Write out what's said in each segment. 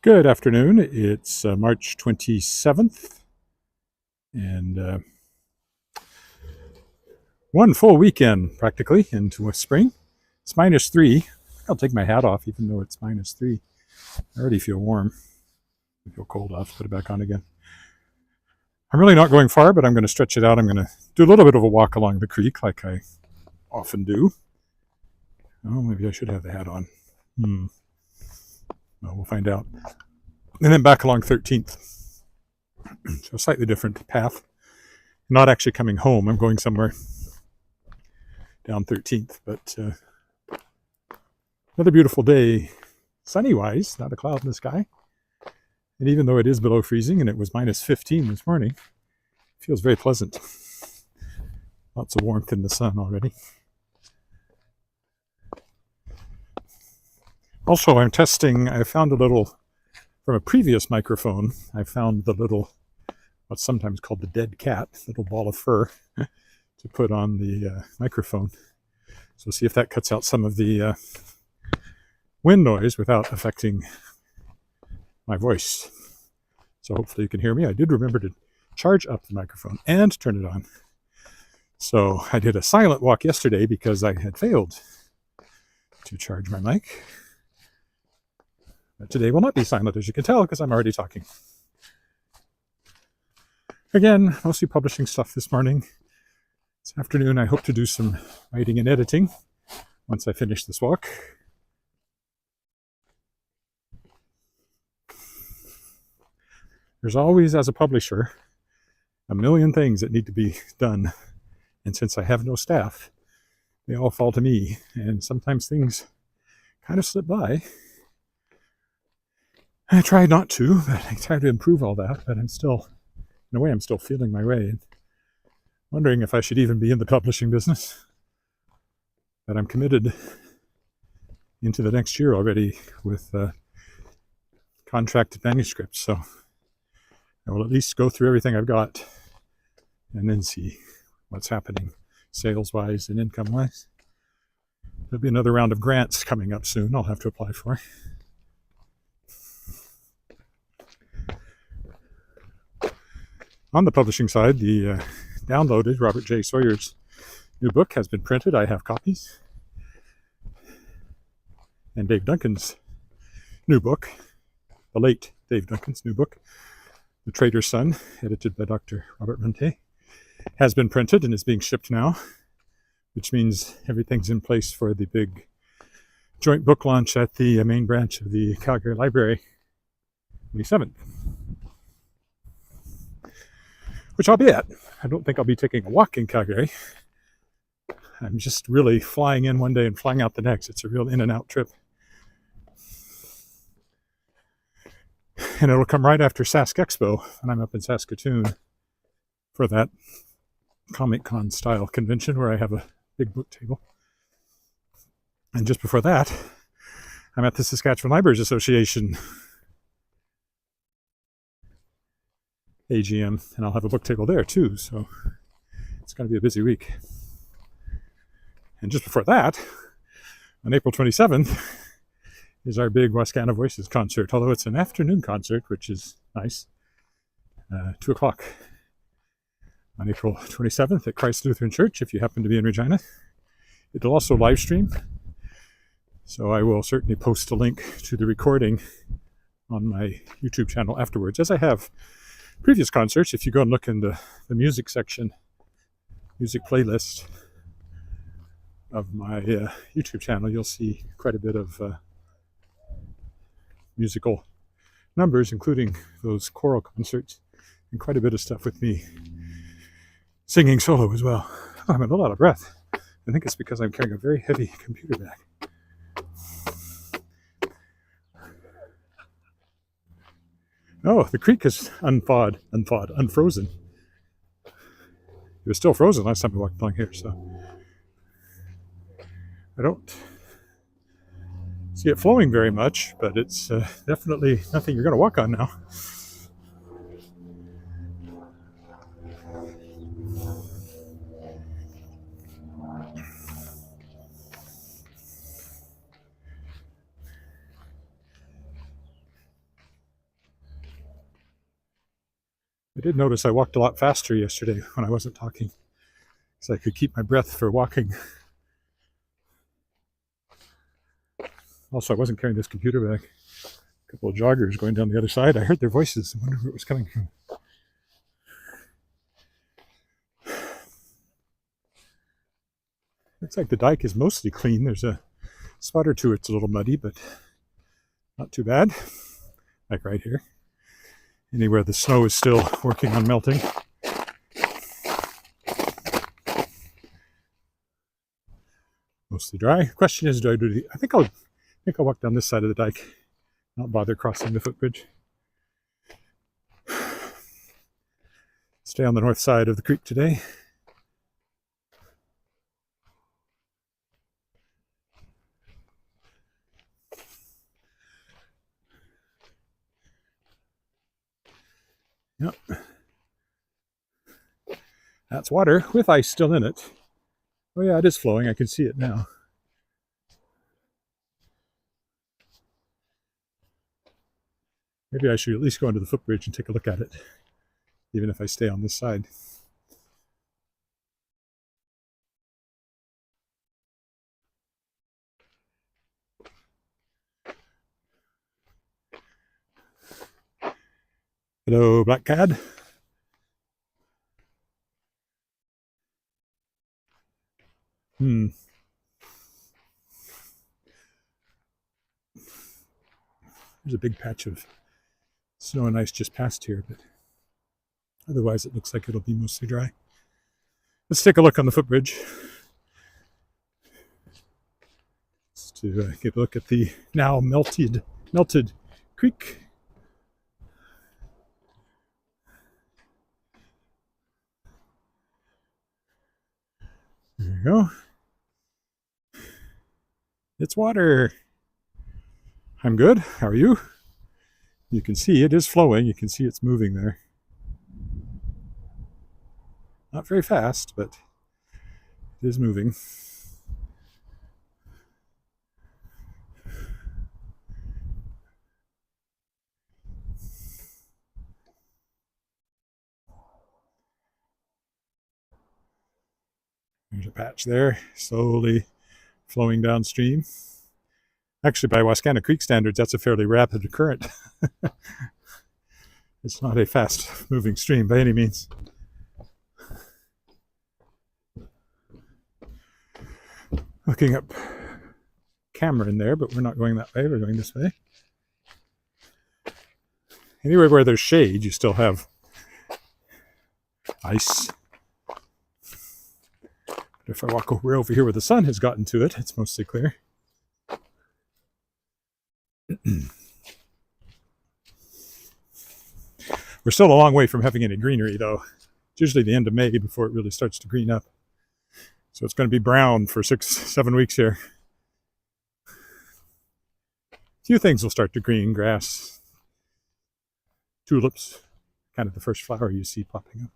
Good afternoon. It's March 27th, and one full weekend practically into a spring. It's -3. I'll take my hat off even though it's -3. I already feel warm. I feel cold. I'll have to put it back on again. I'm really not going far, but I'm going to stretch it out. I'm going to do a little bit of a walk along the creek like I often do. Oh, maybe I should have the hat on. Well, we'll find out. And then back along 13th. So a slightly different path. Not actually coming home. I'm going somewhere down 13th, but another beautiful day, sunny-wise, not a cloud in the sky. And even though it is below freezing and it was -15 this morning, it feels very pleasant. Lots of warmth in the sun already. Also, I'm testing, I found a little, from a previous microphone, I found the little, what's sometimes called the dead cat, little ball of fur to put on the microphone. So see if that cuts out some of the wind noise without affecting my voice. So hopefully you can hear me. I did remember to charge up the microphone and turn it on. So I did a silent walk yesterday because I had failed to charge my mic. But today will not be silent, as you can tell, because I'm already talking. Again, mostly publishing stuff this morning. This afternoon I hope to do some writing and editing once I finish this walk. There's always, as a publisher, a million things that need to be done. And since I have no staff, they all fall to me. And sometimes things kind of slip by. I try not to, but I try to improve all that. But I'm still, in a way, I'm still feeling my way. And wondering if I should even be in the publishing business. But I'm committed into the next year already with contracted manuscripts. So I will at least go through everything I've got and then see what's happening sales-wise and income-wise. There'll be another round of grants coming up soon I'll have to apply for. On the publishing side, the downloaded Robert J. Sawyer's new book has been printed. I have copies. And Dave Duncan's new book, the late Dave Duncan's new book, The Trader's Son, edited by Dr. Robert Monte, has been printed and is being shipped now, which means everything's in place for the big joint book launch at the main branch of the Calgary Library, May 7th. Which I'll be at. I don't think I'll be taking a walk in Calgary. I'm just really flying in one day and flying out the next. It's a real in and out trip. And it'll come right after Sask Expo, and I'm up in Saskatoon for that Comic Con style convention where I have a big book table. And just before that, I'm at the Saskatchewan Libraries Association AGM, and I'll have a book table there too, so it's going to be a busy week. And just before that, on April 27th, is our big Wascana Voices concert, although it's an afternoon concert, which is nice. 2 o'clock on April 27th at Christ Lutheran Church, if you happen to be in Regina. It'll also live stream, so I will certainly post a link to the recording on my YouTube channel afterwards, as I have previous concerts. If you go and look in the music section, music playlist of my YouTube channel, you'll see quite a bit of musical numbers, including those choral concerts, and quite a bit of stuff with me singing solo as well. Oh, I'm in a lot of breath. I think it's because I'm carrying a very heavy computer bag. Oh, the creek is unfrozen. It was still frozen last time we walked along here, so I don't see it flowing very much, but it's definitely nothing you're going to walk on now. I did notice I walked a lot faster yesterday when I wasn't talking, so I could keep my breath for walking. Also, I wasn't carrying this computer bag. A couple of joggers going down the other side. I heard their voices. I wonder where it was coming from. Looks like the dike is mostly clean. There's a spot or two it's a little muddy, but not too bad. Like right here. Anywhere the snow is still working on melting. Mostly dry. Question is, do I do the, I think I'll walk down this side of the dike. Not bother crossing the footbridge. Stay on the north side of the creek today. Yep. That's water with ice still in it. Oh yeah, it is flowing. I can see it now. Maybe I should at least go into the footbridge and take a look at it, even if I stay on this side. Hello, black cad. There's a big patch of snow and ice just past here, but otherwise it looks like it'll be mostly dry. Let's take a look on the footbridge. Just to get a look at the now melted creek. There you go. It's water. I'm good. How are you? You can see it is flowing. You can see it's moving there. Not very fast, but it is moving. There's a patch there, slowly flowing downstream. Actually, by Wascana Creek standards, that's a fairly rapid current. It's not a fast-moving stream by any means. Looking up Cameron there, but we're not going that way. We're going this way. Anywhere where there's shade, you still have ice. But if I walk over here where the sun has gotten to it, it's mostly clear. We're still a long way from having any greenery, though. It's usually the end of May before it really starts to green up. So it's going to be brown for 6-7 weeks here. A few things will start to green. Grass, tulips, kind of the first flower you see popping up.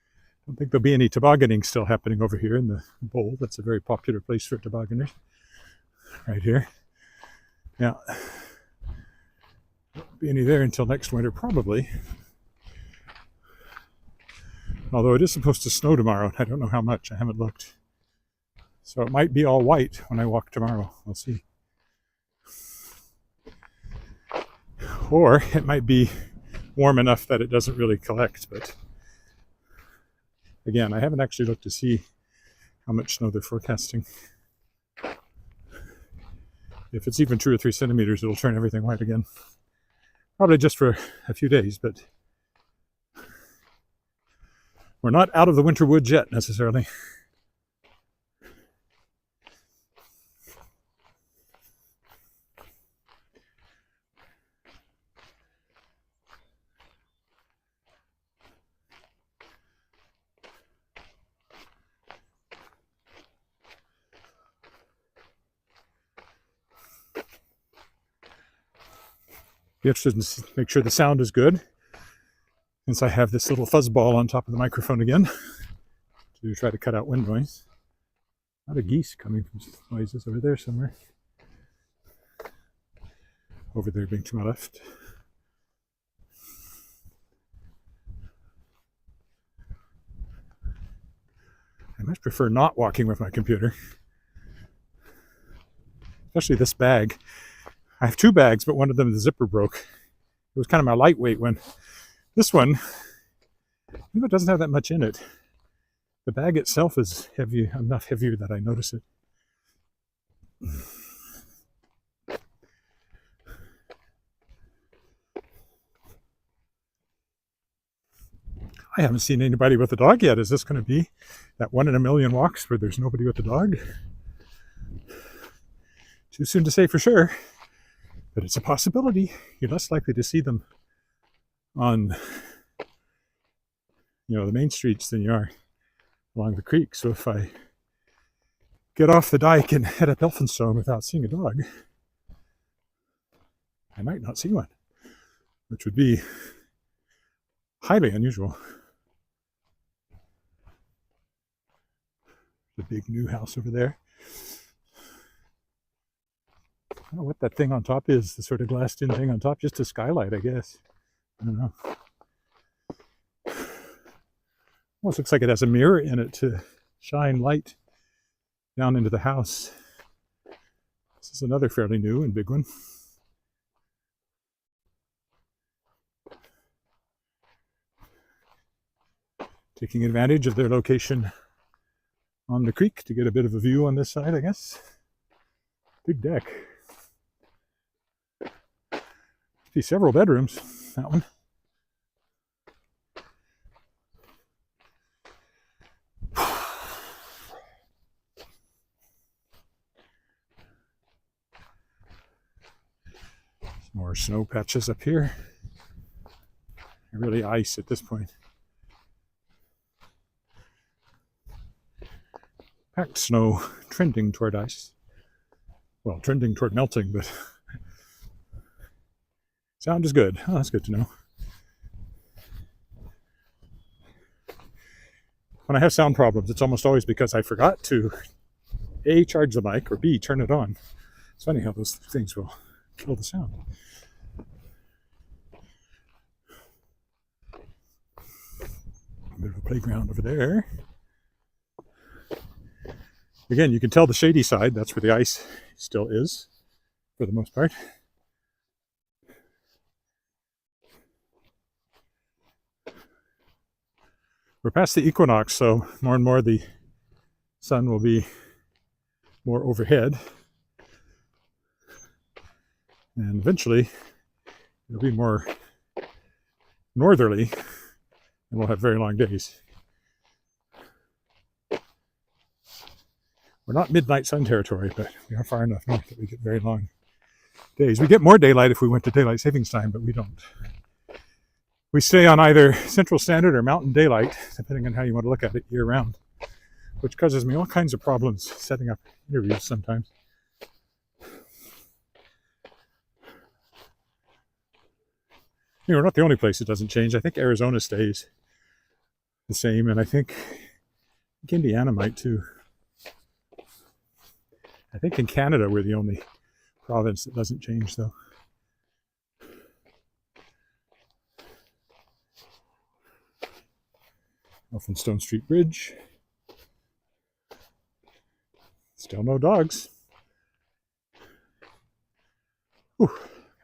I don't think there'll be any tobogganing still happening over here in the bowl. That's a very popular place for tobogganers. Right here. Yeah. Won't be any there until next winter, probably. Although it is supposed to snow tomorrow. I don't know how much. I haven't looked. So it might be all white when I walk tomorrow. We'll see. Or it might be warm enough that it doesn't really collect. But again, I haven't actually looked to see how much snow they're forecasting. If it's even 2 or 3 centimeters, it'll turn everything white again. Probably just for a few days, but we're not out of the winter woods yet, necessarily. Be interested to make sure the sound is good, since I have this little fuzz ball on top of the microphone again to try to cut out wind noise. A lot of geese coming from noises over there somewhere. over there being to my left. I much prefer not walking with my computer, especially this bag. I have two bags, but one of them, the zipper broke. It was kind of my lightweight one. This one, even though it doesn't have that much in it, the bag itself is heavy, enough heavier that I notice it. I haven't seen anybody with a dog yet. Is this going to be that 1 in a million walks where there's nobody with a dog? Too soon to say for sure, but it's a possibility. You're less likely to see them on, the main streets than you are along the creek. So if I get off the dike and head up Elphinstone without seeing a dog, I might not see one, which would be highly unusual. The big new house over there. I don't know what that thing on top is, the sort of glassed-in thing on top, just a skylight, I guess. I don't know. Almost looks like it has a mirror in it to shine light down into the house. This is another fairly new and big one. Taking advantage of their location on the creek to get a bit of a view on this side, I guess. Big deck. See several bedrooms, that one. Some more snow patches up here. Really ice at this point. Packed snow trending toward ice. Well, trending toward melting, but sound is good. Oh, that's good to know. When I have sound problems, it's almost always because I forgot to A, charge the mic, or B, turn it on. It's funny how those things will kill the sound. A bit of a playground over there. Again, you can tell the shady side, that's where the ice still is, for the most part. We're past the equinox, so more and more the sun will be more overhead. And eventually, it'll be more northerly, and we'll have very long days. We're not midnight sun territory, but we are far enough north that we get very long days. We get more daylight if we went to daylight savings time, but we don't. We stay on either Central Standard or Mountain Daylight, depending on how you want to look at it, year round, which causes me all kinds of problems setting up interviews sometimes. We're not the only place it doesn't change. I think Arizona stays the same, and I think Indiana might too. I think in Canada we're the only province that doesn't change, though. Elphinstone Street Bridge. Still no dogs. Whew.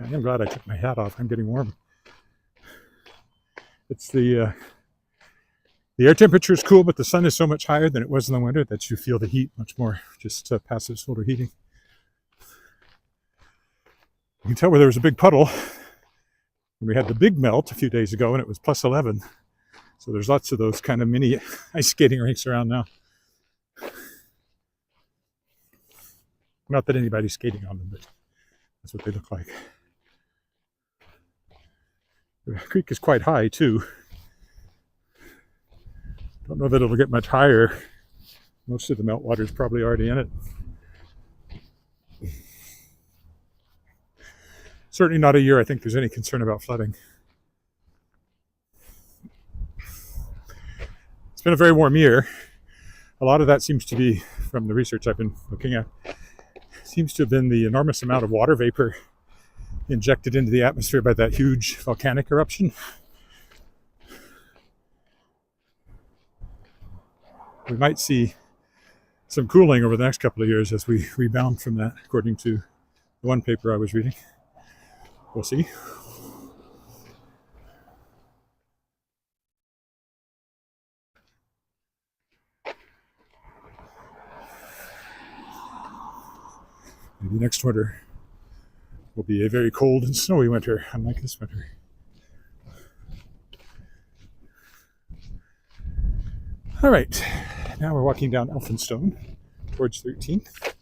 I am glad I took my hat off. I'm getting warm. It's the air temperature is cool, but the sun is so much higher than it was in the winter that you feel the heat much more, just passive solar heating. You can tell where there was a big puddle when we had the big melt a few days ago, and it was plus 11. So there's lots of those kind of mini ice skating rinks around now. Not that anybody's skating on them, but that's what they look like. The creek is quite high too. Don't know that it'll get much higher. Most of the meltwater is probably already in it. Certainly not a year I think there's any concern about flooding. It's been a very warm year. A lot of that seems to be, from the research I've been looking at, seems to have been the enormous amount of water vapor injected into the atmosphere by that huge volcanic eruption. We might see some cooling over the next couple of years as we rebound from that, according to the one paper I was reading. We'll see. Maybe next winter will be a very cold and snowy winter, unlike this winter. All right, now we're walking down Elphinstone towards 13th.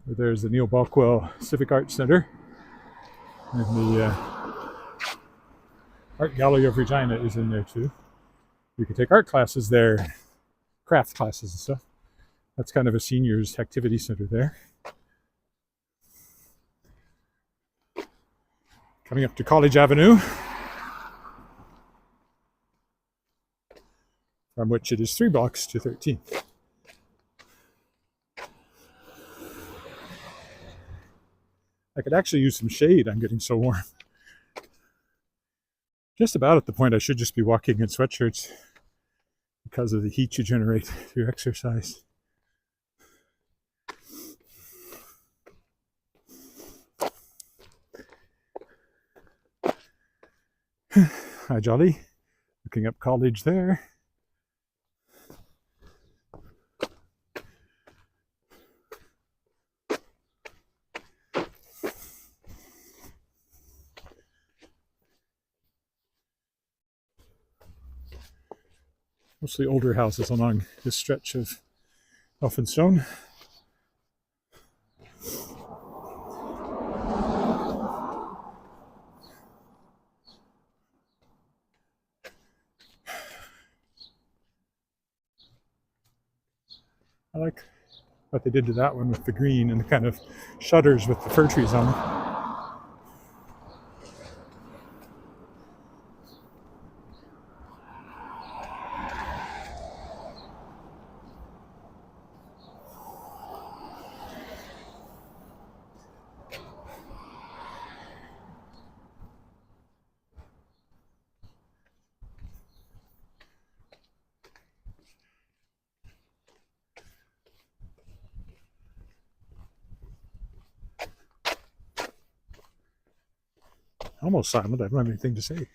There's the Neil Balkwell Civic Arts Center, and the Art Gallery of Regina is in there too. You can take art classes there, craft classes and stuff. That's kind of a seniors activity center there. Coming up to College Avenue, from which it is 3 blocks to 13th. I could actually use some shade. I'm getting so warm. Just about at the point I should just be walking in sweatshirts because of the heat you generate through exercise. Hi, Jolly. Looking up college there. Mostly older houses along this stretch of Elphinstone. I like what they did to that one with the green and the kind of shutters with the fir trees on them. Almost silent. I don't have anything to say.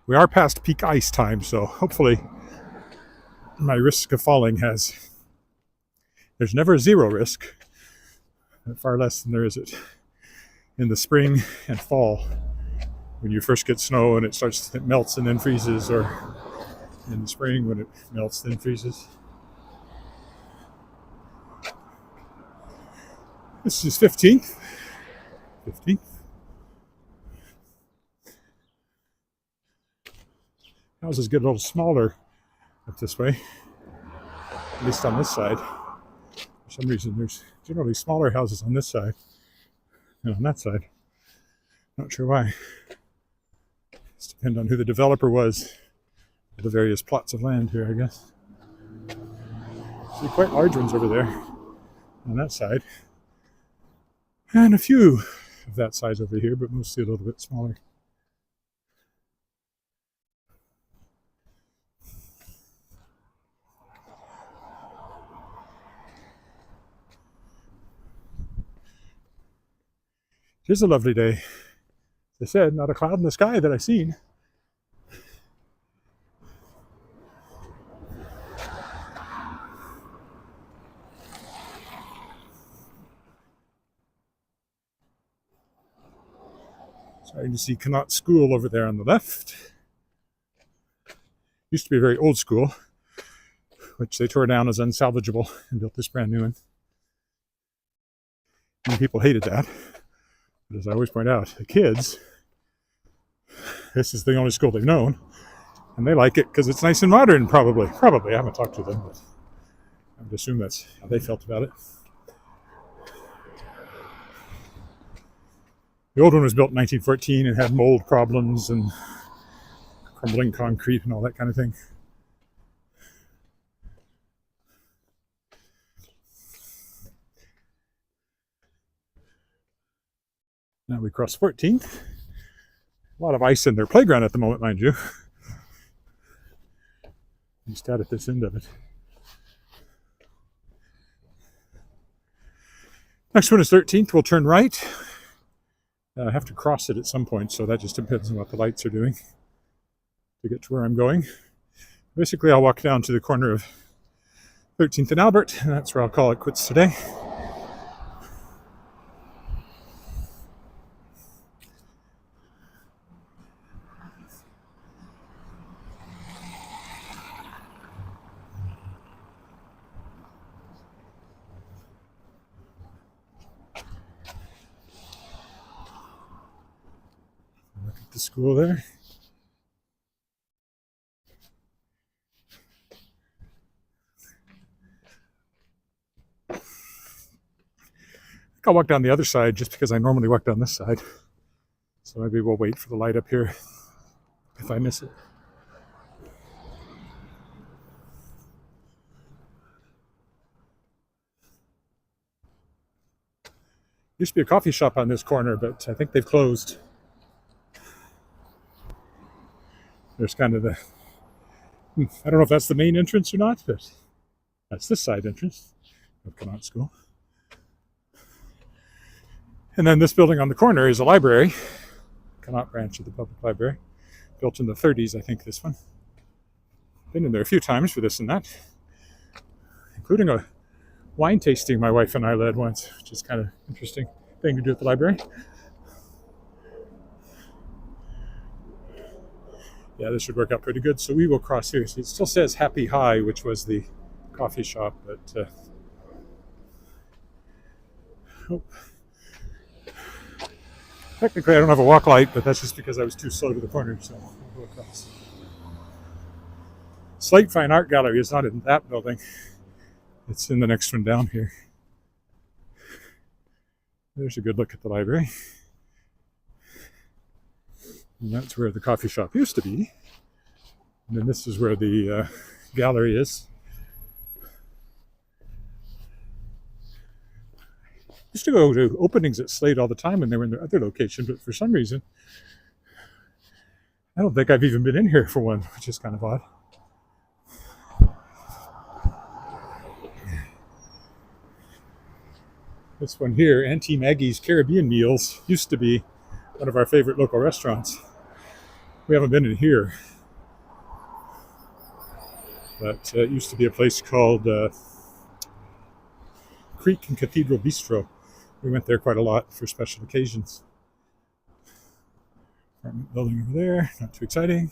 We are past peak ice time, so hopefully my risk of falling has... There's never a zero risk, far less than there is it in the spring and fall when you first get snow and it melts and then freezes, or in the spring when it melts then freezes. This is 15th. Houses get a little smaller up this way, at least on this side. For some reason, there's generally smaller houses on this side than on that side. Not sure why. It's depends on who the developer was for the various plots of land here, I guess. See quite large ones over there on that side, and a few of that size over here, but mostly a little bit smaller. It is a lovely day. As I said, not a cloud in the sky that I've seen. Starting to see Connaught School over there on the left. Used to be a very old school, which they tore down as unsalvageable and built this brand new one. And people hated that. But as I always point out, the kids, this is the only school they've known, and they like it because it's nice and modern, probably. I haven't talked to them, but I would assume that's how they felt about it. The old one was built in 1914 and had mold problems and crumbling concrete and all that kind of thing. Now we cross 14th. A lot of ice in their playground at the moment, mind you. Just out at this end of it. Next one is 13th. We'll turn right. I have to cross it at some point, so that just depends on what the lights are doing to get to where I'm going. Basically, I'll walk down to the corner of 13th and Albert, and that's where I'll call it quits today. Look at the school there. I'll walk down the other side just because I normally walk down this side. So maybe we'll wait for the light up here if I miss it. Used to be a coffee shop on this corner, but I think they've closed. There's kind of the, I don't know if that's the main entrance or not, but that's this side entrance of Connaught School. And then this building on the corner is a library, Connaught branch of the public library, built in the 30s, I think, this one. Been in there a few times for this and that, including a wine tasting my wife and I led once, which is kind of interesting thing to do at the library. Yeah, this should work out pretty good. So we will cross here. So it still says Happy High, which was the coffee shop, but technically I don't have a walk light, but that's just because I was too slow to the corner, so I'll go across. Slate Fine Art Gallery is not in that building. It's in the next one down here. There's a good look at the library. And that's where the coffee shop used to be. And then this is where the gallery is. Used to go to openings at Slate all the time when they were in their other location, but for some reason, I don't think I've even been in here for one, which is kind of odd. This one here, Auntie Maggie's Caribbean Meals, used to be one of our favorite local restaurants. We haven't been in here, but it used to be a place called Creek and Cathedral Bistro. We went there quite a lot for special occasions. Apartment building over there, not too exciting.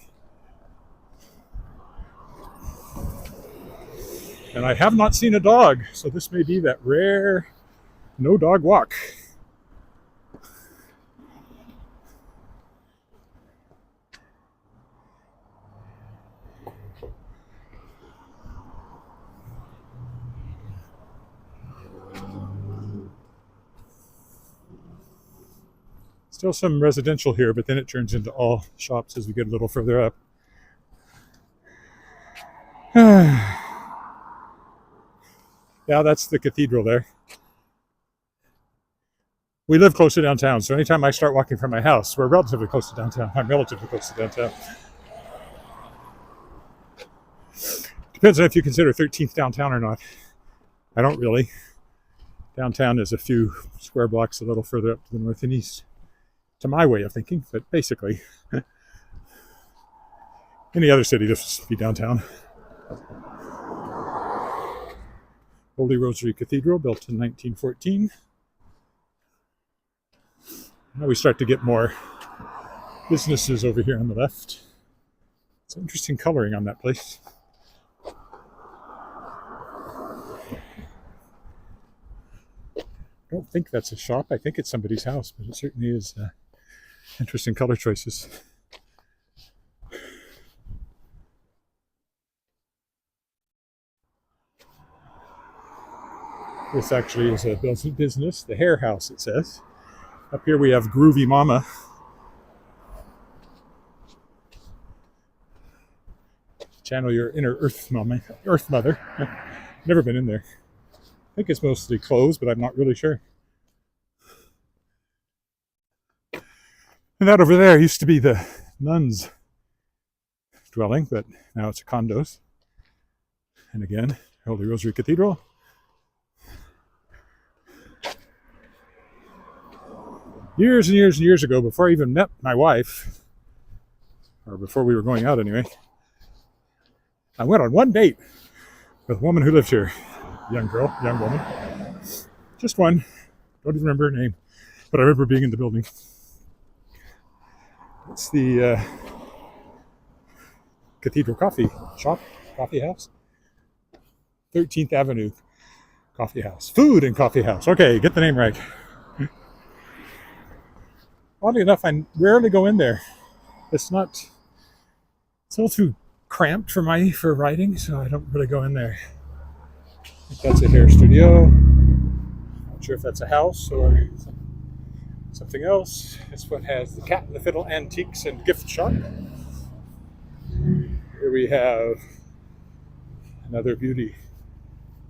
And I have not seen a dog, so this may be that rare no dog walk. Still some residential here, but then it turns into all shops as we get a little further up. Yeah, that's the cathedral there. We live close to downtown, so anytime I start walking from my house, we're relatively close to downtown. I'm relatively close to downtown. Depends on if you consider 13th downtown or not. I don't really. Downtown is a few square blocks a little further up to the north and east, to my way of thinking, but basically, any other city, this would be downtown. Holy Rosary Cathedral, built in 1914. Now we start to get more businesses over here on the left. It's interesting coloring on that place. I don't think that's a shop. I think it's somebody's house, but it certainly is interesting color choices. This actually is a business, the Hair House, it says. Up here we have Groovy Mama. Channel your inner Earth Mother. Never been in there. I think it's mostly closed, but I'm not really sure. And that over there used to be the nuns' dwelling, but now it's a condos. And again, Holy Rosary Cathedral. Years and years and years ago, before I even met my wife, or before we were going out anyway, I went on one date with a woman who lived here. Young woman. Just one. Don't even remember her name, but I remember being in the building. It's the Cathedral Coffee House. 13th Avenue Coffee House. Food and Coffee House. Okay, get the name right. Oddly enough, I rarely go in there. It's a little too cramped for writing, so I don't really go in there. I think that's a hair studio. Not sure if that's a house or something else. This one has the Cat and the Fiddle Antiques and Gift Shop. Here we have another beauty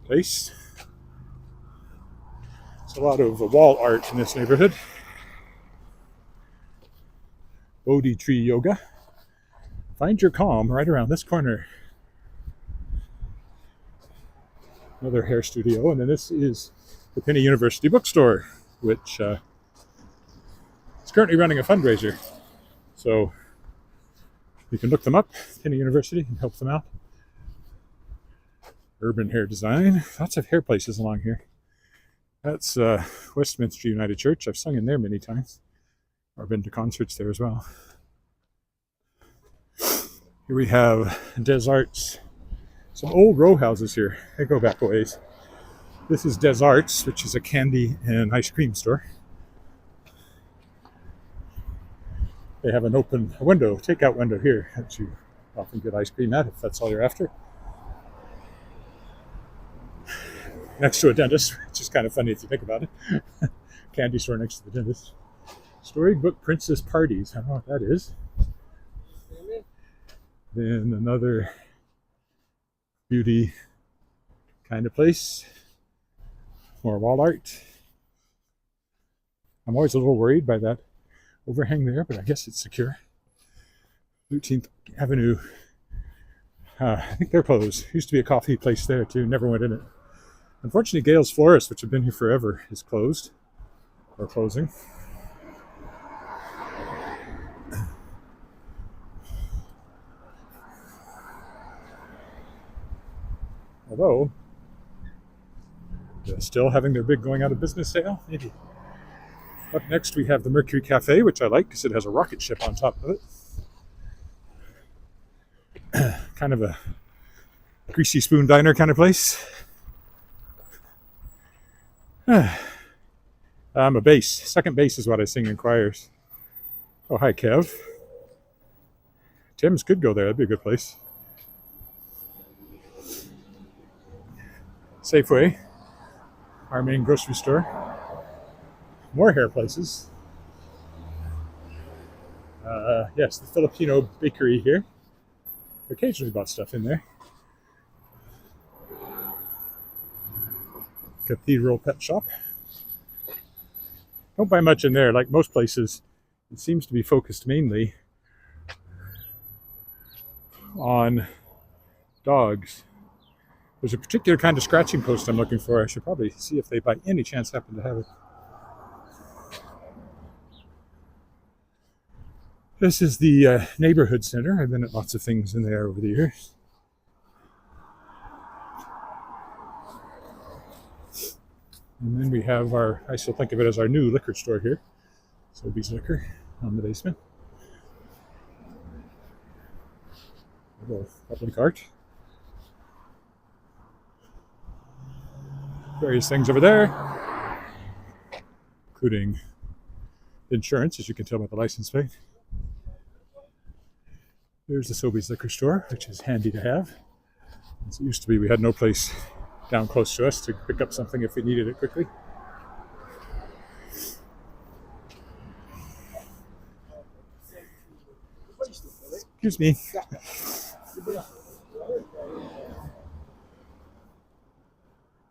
place. There's a lot of wall art in this neighborhood. Bodhi Tree Yoga. Find your calm right around this corner. Another hair studio, and then this is the Penny University bookstore, which is currently running a fundraiser. So you can look them up, Penny University, and help them out. Urban Hair Design. Lots of hair places along here. That's Westminster United Church. I've sung in there many times. Or been to concerts there as well. Here we have Des Arts. Some old row houses here. They go back a ways. This is Des Arts, which is a candy and ice cream store. They have an open window, takeout window here that you often get ice cream at if that's all you're after. Next to a dentist, which is kind of funny if you think about it. Candy store next to the dentist. Storybook Princess Parties. I don't know what that is. Then another beauty kind of place. More wall art. I'm always a little worried by that overhang there, but I guess it's secure. 13th Avenue. I think they're closed. Used to be a coffee place there too. Never went in it. Unfortunately, Gale's Florist, which have been here forever, is closed or closing. Although, they're still having their big going out of business sale, maybe. Up next, we have the Mercury Cafe, which I like because it has a rocket ship on top of it. Kind of a greasy spoon diner kind of place. I'm a bass. Second bass is what I sing in choirs. Oh, hi, Kev. Tim's could go there. That'd be a good place. Safeway, our main grocery store. More hair places. Yes, the Filipino bakery here. Occasionally bought stuff in there. Cathedral Pet Shop. Don't buy much in there. Like most places, it seems to be focused mainly on dogs. There's a particular kind of scratching post I'm looking for. I should probably see if they by any chance happen to have it. This is the neighborhood center. I've been at lots of things in there over the years. And then we have I still think of it as our new liquor store here. Sobeys Liquor on the basement. A little public art. Various things over there, including insurance, as you can tell by the license plate. There's the Sobeys Liquor Store, which is handy to have. As it used to be, we had no place down close to us to pick up something if we needed it quickly. Excuse me.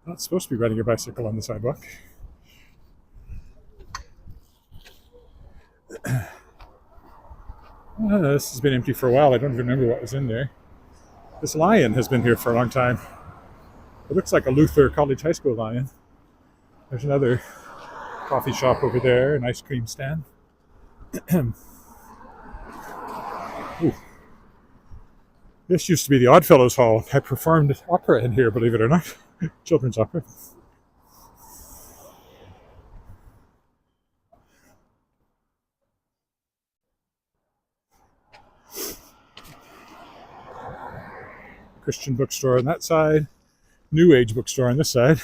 Not supposed to be riding your bicycle on the sidewalk. This has been empty for a while. I don't even remember what was in there. This lion has been here for a long time. It looks like a Luther College High School lion. There's another coffee shop over there, an ice cream stand. Ooh. This used to be the Oddfellows Hall. I performed opera in here, believe it or not. Children's opera. Christian bookstore on that side. New Age bookstore on this side.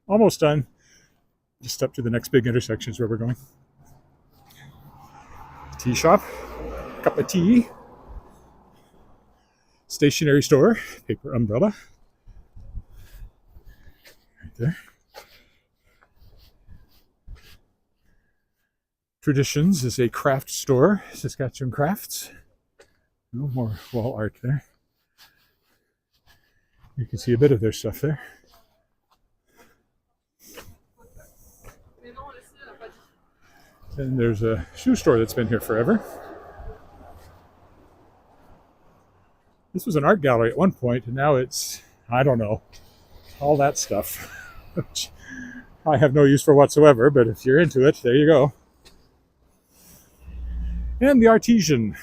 Almost done. Just up to the next big intersections where we're going. Tea shop. Cup of tea. Stationery store. Paper umbrella. Right there. Traditions is a craft store. Saskatchewan Crafts. No more wall art there. You can see a bit of their stuff there. And there's a shoe store that's been here forever. This was an art gallery at one point, and now it's, I don't know, all that stuff. Which I have no use for whatsoever, but if you're into it, there you go. And the Artesian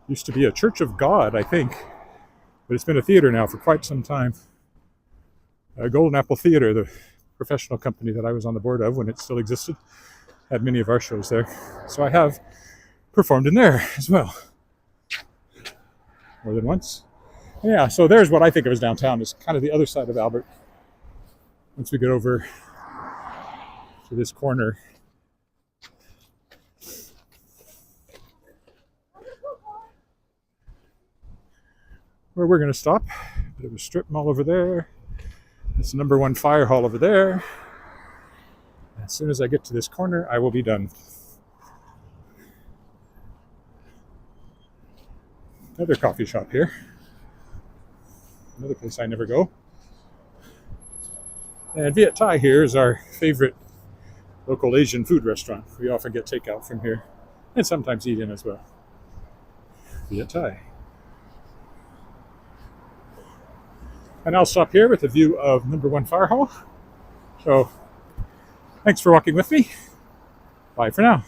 used to be a Church of God, I think, but it's been a theater now for quite some time. Golden Apple Theater, the professional company that I was on the board of when it still existed, had many of our shows there. So I have performed in there as well. More than once. Yeah, so there's what I think of as downtown. It's kind of the other side of Albert. Once we get over to this corner. Where we're going to stop. Bit of a strip mall over there. It's the #1 fire hall over there. As soon as I get to this corner, I will be done. Another coffee shop here. Another place I never go. And Viet Thai here is our favorite local Asian food restaurant. We often get takeout from here and sometimes eat in as well. Viet Thai. And I'll stop here with a view of #1 fire hall. So thanks for walking with me. Bye for now.